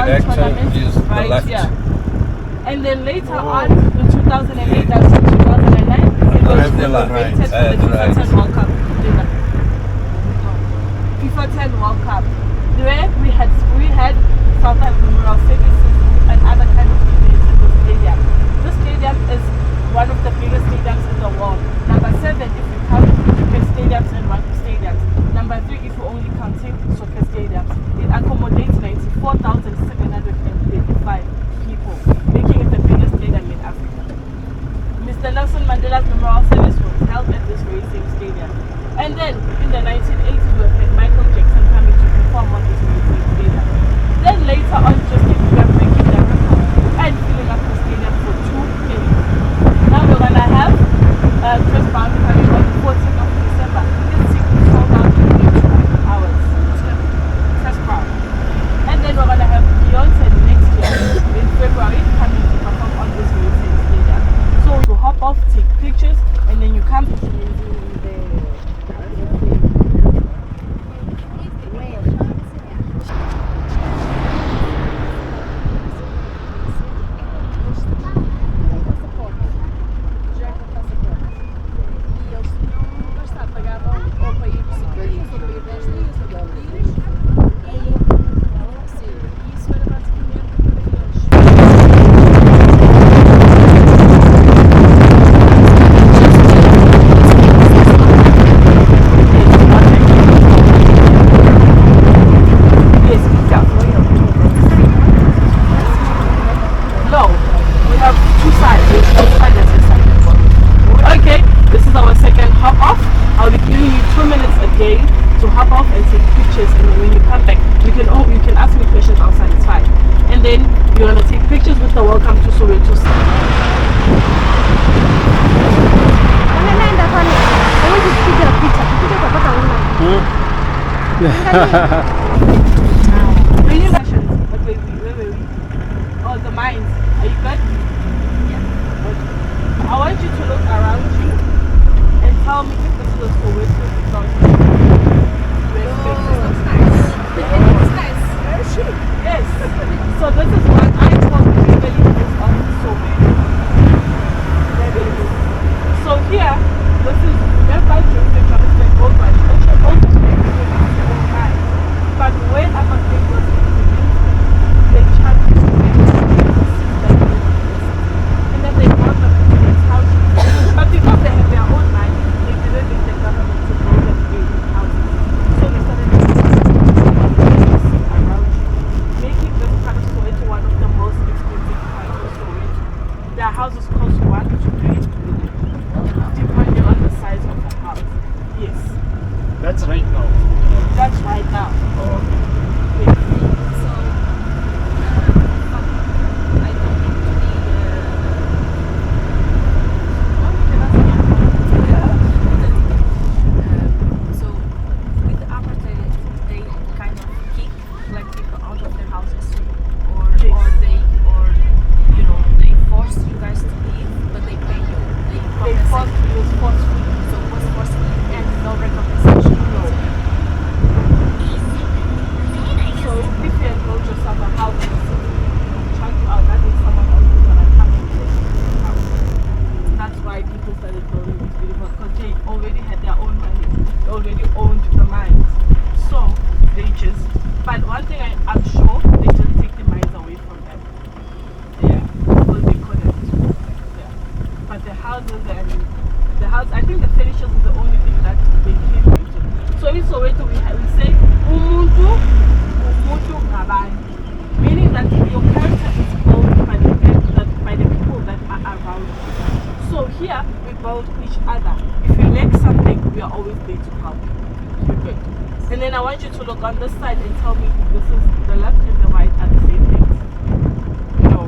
tournament is right left. here. And then later on, in 2008 and 2009, it was renovated for the FIFA 10 World Cup. FIFA 10 World Cup. Where we had South African Memorial Services and other kind of events in the stadium. This stadium is one of the biggest stadiums in the world. Number 7 if you count cricket stadiums and rugby stadiums. Number 3 if you only counting soccer stadiums. It accommodates 94,735 people, making it the biggest stadium in Africa. Mr. Nelson Mandela's Memorial Service was held at this very same stadium. And then in the 1980s we had Michael Jackson coming to perform on this very same stadium. Then later on, just we are breaking the record and filling up the stadium for 2 days. Now we're going to have Chris Brown coming on the 14th of December. This ticket sold out in 2 hours. Chris Brown. And then we're going to have Beyonce next year in February coming to perform on this very same stadium. So you hop off, take pictures, and then you come to you're going to take pictures with the welcome to Soweto. Really questions? Wait. Oh, the mines. Are you good? Yeah. Okay. I want you to look around you and tell me if this is a Soweto because this looks nice. It's nice. Yes. So this is what I told you really is of Soweto. So here, this is whereby during the Jonathan Gold Rush, but when I was being they charged me and then they brought them to this house. But because they have their own money, they didn't need the government to build them big houses. So they started around you, making this part of Soweto one of the most expensive parts of Soweto. Their houses cost 1 to 3 million, depending on the size of the house. Yes. That's right now. That's right now. Oh. Yes. So, I don't need to be. So, with the apartheid, they kind of kick black people out of their houses, or they force you guys to leave, but they pay you. They force you. It was forceful. So it was forceful and no recompensation. No. So if you had built yourself a house in the city, check you out, that means someone else is going to come and build your house. That's why people started building these beautiful, because they already had their own money. They already owned the mines. So they just, but one thing I'm sure, they just take the mines away from them. Yeah, because they couldn't. Yeah. But the houses and the house, I think the finishes is the only thing that they came into. So in Soweto we say Umuntu Ngabani, meaning that your character is built by the people that are around you. So here we build each other. If you lack something, we are always there to help you. Good. And then I want you to look on this side and tell me if this is the left and the right are the same things. No.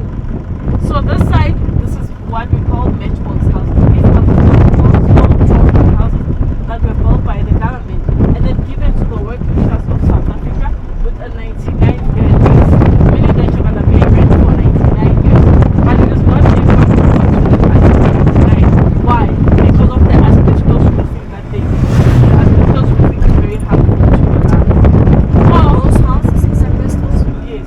So this side, this is what we call matchbox houses. These houses are houses that were built by the government and then given to the working class of South Africa with a 99-year lease, meaning that you're going to pay rent for 99 years. But it is not a Why? Because of the asbestos roofing that they use. The asbestos roofing is very harmful to the land. Those houses is asbestos? Yes.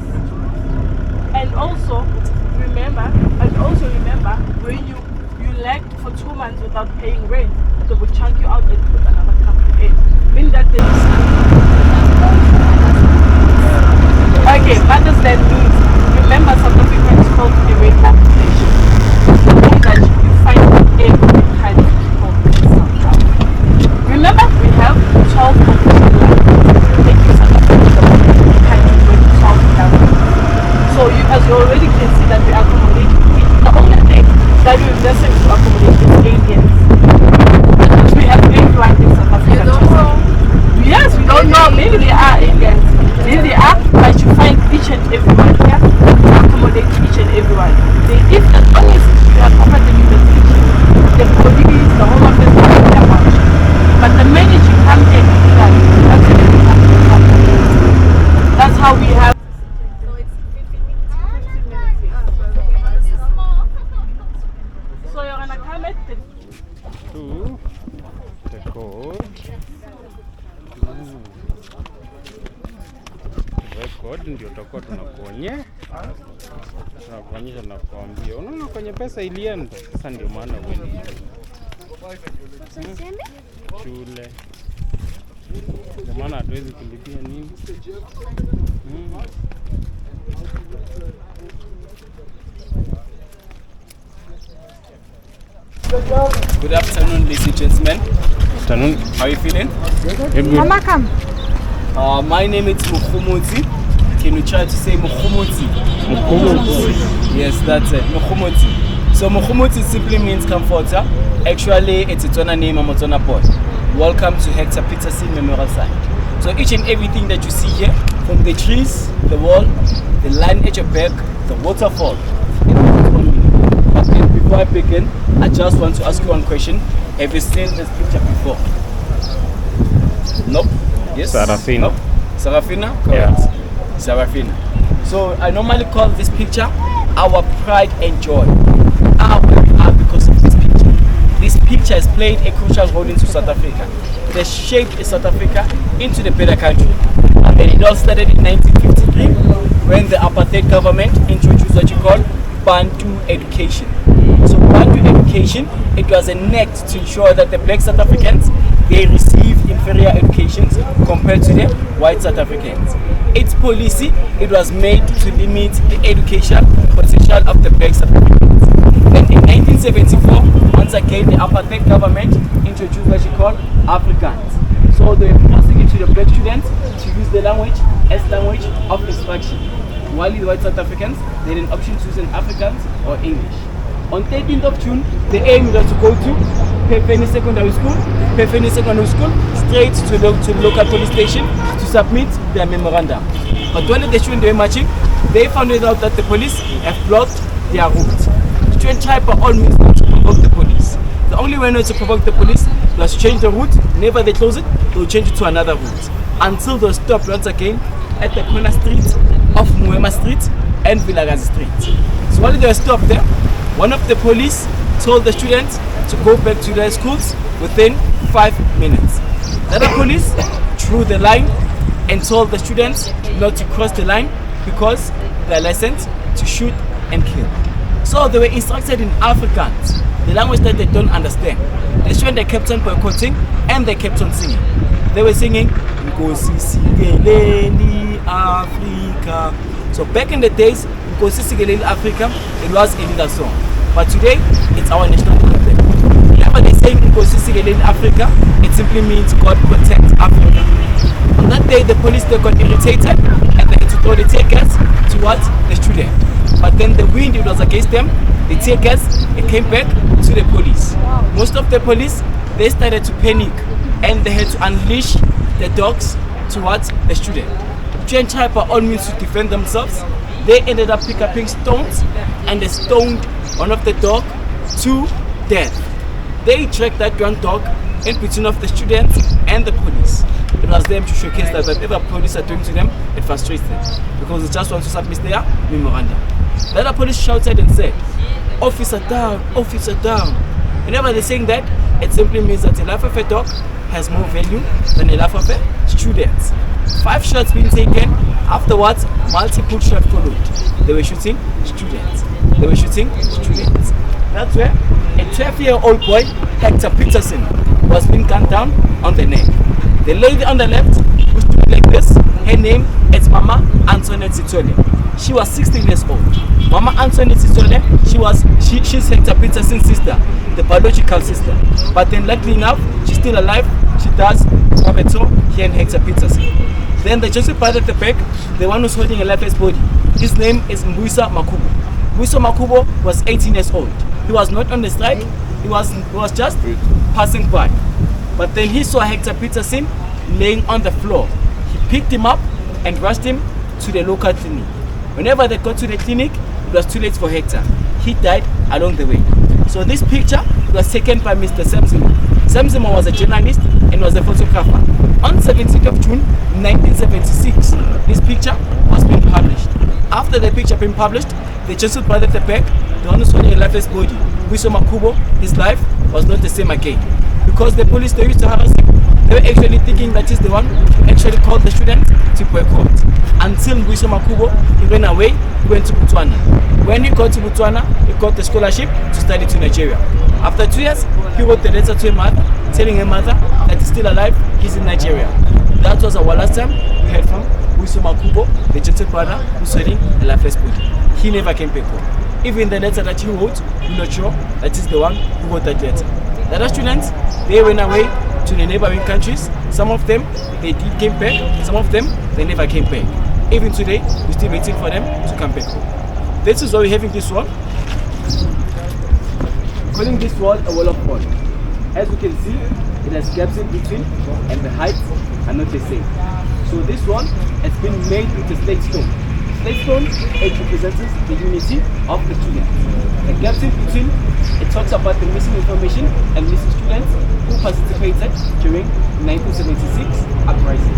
record ndio tutakuwa tunakuonyesha na kuambia. Unaona kwenye pesa ilienda. Sasa ndio maana wewe shule. Ndio maana hatuwezi kulipia nini. Good afternoon, ladies and gentlemen. Afternoon. How are you feeling? Mama, come. My name is Mukhumuti. Can you try to say Mukhumuti? Mukhumuti. Yes, that's it. Mukhumuti. So Mukhumuti simply means comforter. Actually, it's a Tswana name, I'm a Tswana boy. Welcome to Hector Peterson Memorial Site. So each and everything that you see here, from the trees, the wall, the line at your back, the waterfall, but before I begin, I just want to ask you one question. Have you seen this picture before? Nope. Yes? Sarafina. Nope. Sarafina? Correct. Yeah. Sarafina. So I normally call this picture our pride and joy. Where we are because of this picture. This picture has played a crucial role into South Africa. It has shaped South Africa into the better country. And then it all started in 1953 when the apartheid government introduced what you call Bantu education. So Bantu education, it was an act to ensure that the black South Africans, they received inferior educations compared to the white South Africans. Its policy, it was made to limit the education potential of the black South Africans. Then in 1974, once again the apartheid government introduced what you call Afrikaans. So they were forcing it to the black students to use the language as language of instruction. While the white South Africans, they had an option to use an Afrikaans or English. On 13th of June, the aim was to go to Pefeni Secondary School, straight to the local police station to submit their memorandum. But when the students were marching, they found out that the police have blocked their route. The students tried by all means not to provoke the police. The only way not to provoke the police was to change the route. Whenever they close it, they will change it to another route. Until they stopped once again at the corner street of Muema Street and Vilagazi Street. So while they were stopped there, one of the police told the students to go back to their schools within 5 minutes. The other police drew the line and told the students not to cross the line because they are licensed to shoot and kill. So they were instructed in Afrikaans, the language that they don't understand. The students, they kept on boycotting and they kept on singing. They were singing Nkosi Sikeleli Africa. So back in the days, Nkosi Sikeleli Africa, it was a leader song. But today, it's our national anthem. Whenever they say Nkosi Sikeleli Africa, it simply means God protect Africa. On that day, the police, they got irritated and they had to throw the tear gas towards the student. But then the wind, it was against them. The tear gas, it came back to the police. Most of the police, they started to panic and they had to unleash the dogs towards the student. Student tried by all means to defend themselves. They ended up picking up stones and they stoned one of the dog to death. They dragged that young dog in between of the students and the police. It was them to showcase that whatever police are doing to them, it frustrates them because they just want to submit their memorandum. The other police shouted and said, "Officer down, officer down." Whenever they're saying that, it simply means that the life of a dog has more value than the life of a student. 5 shots being taken, afterwards multiple shots followed. They were shooting students. They were shooting students. That's where a 12-year-old boy, Hector Peterson, was being gunned down on the neck. The lady on the left, who stood like this, her name is Mama Antoinette Sitole. She was 16 years old. Mama Antoinette Sitole, she's Hector Peterson's sister, the biological sister. But then luckily enough, she's still alive. She does Soweto here in Hector Peterson. Then the Joseph brother at the back, the one who's holding a lifeless body, his name is Mbuisa Makubo. Mbuisa Makubo was 18 years old. He was not on the strike, he was just passing by. But then he saw Hector Peterson laying on the floor. He picked him up and rushed him to the local clinic. Whenever they got to the clinic, it was too late for Hector. He died along the way. So this picture was taken by Mr. Samsimo. Samsimo was a journalist and was a photographer. On 17th of June 1976, this picture was being published. After the picture being published, the Joseph brother at the back, the one who's holding a lifeless body, Mbuisa Makubo, his life was not the same again. because the police, they used to harass him. They were actually thinking that he's the one who actually called the student to boycott. Until Mbuiso Makubo, he ran away, he went to Botswana. When he got to Botswana, he got the scholarship to study to Nigeria. After 2 years, he wrote a letter to her mother, telling her mother that he's still alive, he's in Nigeria. That was our last time we heard from Mbuiso Makubo, the gentle brother who's wearing a lifeless body. He never came back home. Even the letter that he wrote, we're not sure that he's the one who wrote that letter. The other students, they went away to the neighboring countries. Some of them, they did came back. Some of them, they never came back. Even today, we're still waiting for them to come back home. This is why we're having this wall. Calling this wall a wall of gold. As you can see, it has gaps in between and the heights are not the same. So this wall has been made with a slate stone. Slate stone, it represents the unity of the students. The gaps in between, it talks about the missing information and missing students who participated during 1976 uprising.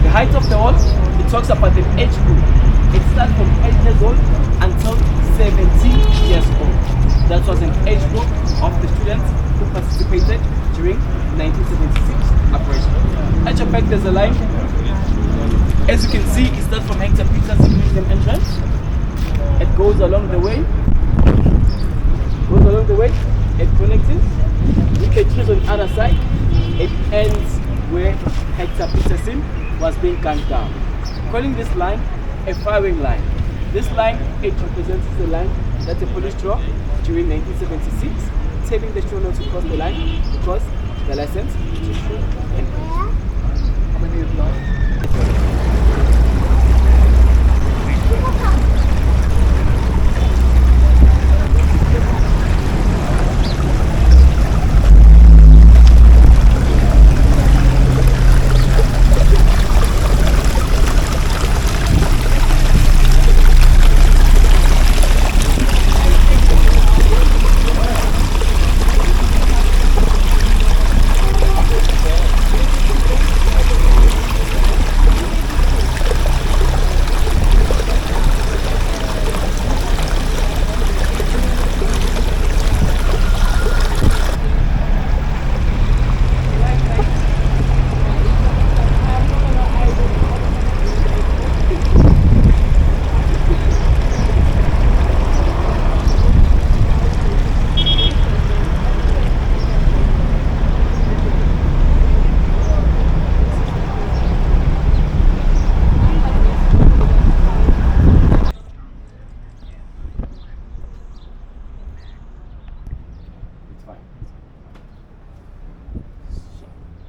The height of the wall, it talks about the age group. It starts from 8 years old until 17 years old. That was an age group of the students who participated during 1976 uprising. At your back there's a line. As you can see, it starts from Hector Peter's Museum entrance. It goes along the way. It connects it with the trees on the other side. It ends where Hector Peterson was being gunned down. Calling this line a firing line. This line, it represents the line that the police drew during 1976, telling the children not to cross the line because the license to shoot and how many is now?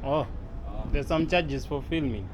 Oh, there's some charges for filming.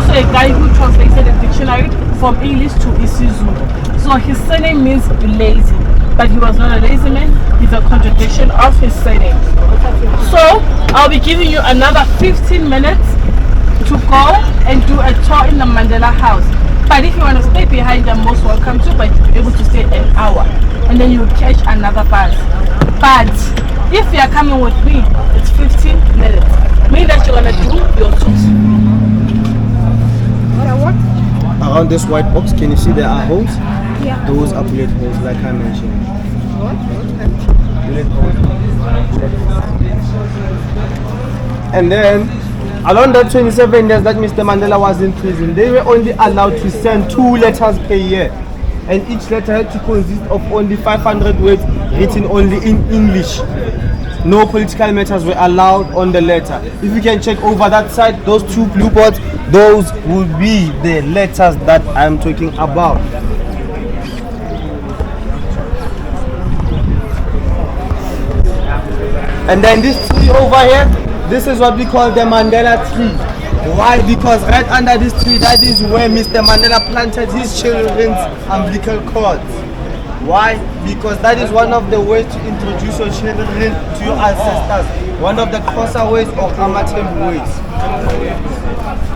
A guy who translated a dictionary from English to Isizu. So his surname means lazy, but he was not a lazy man. He's a contradiction of his surname. So I'll be giving you another 15 minutes to go and do a tour in the Mandela House. But if you want to stay behind, you're most welcome to, but you'll be able to stay an hour and then you'll catch another bus. But if you are coming with me, it's 15 minutes. Meaning that you're gonna do your tours. Around this white box, can you see there are holes? Yeah. Those are bullet holes, like I mentioned. What? Bullet holes. And then, around that 27 years that Mr. Mandela was in prison, they were only allowed to send 2 letters per year. And each letter had to consist of only 500 words written only in English. No political matters were allowed on the letter. If you can check over that side, those 2 blue boards, those would be the letters that I'm talking about. And then this tree over here, this is what we call the Mandela tree. Why? Because right under this tree, that is where Mr. Mandela planted his children's umbilical cords. Why? Because that is one of the ways to introduce your children to your ancestors. One of the Xhosa ways or Amatem ways.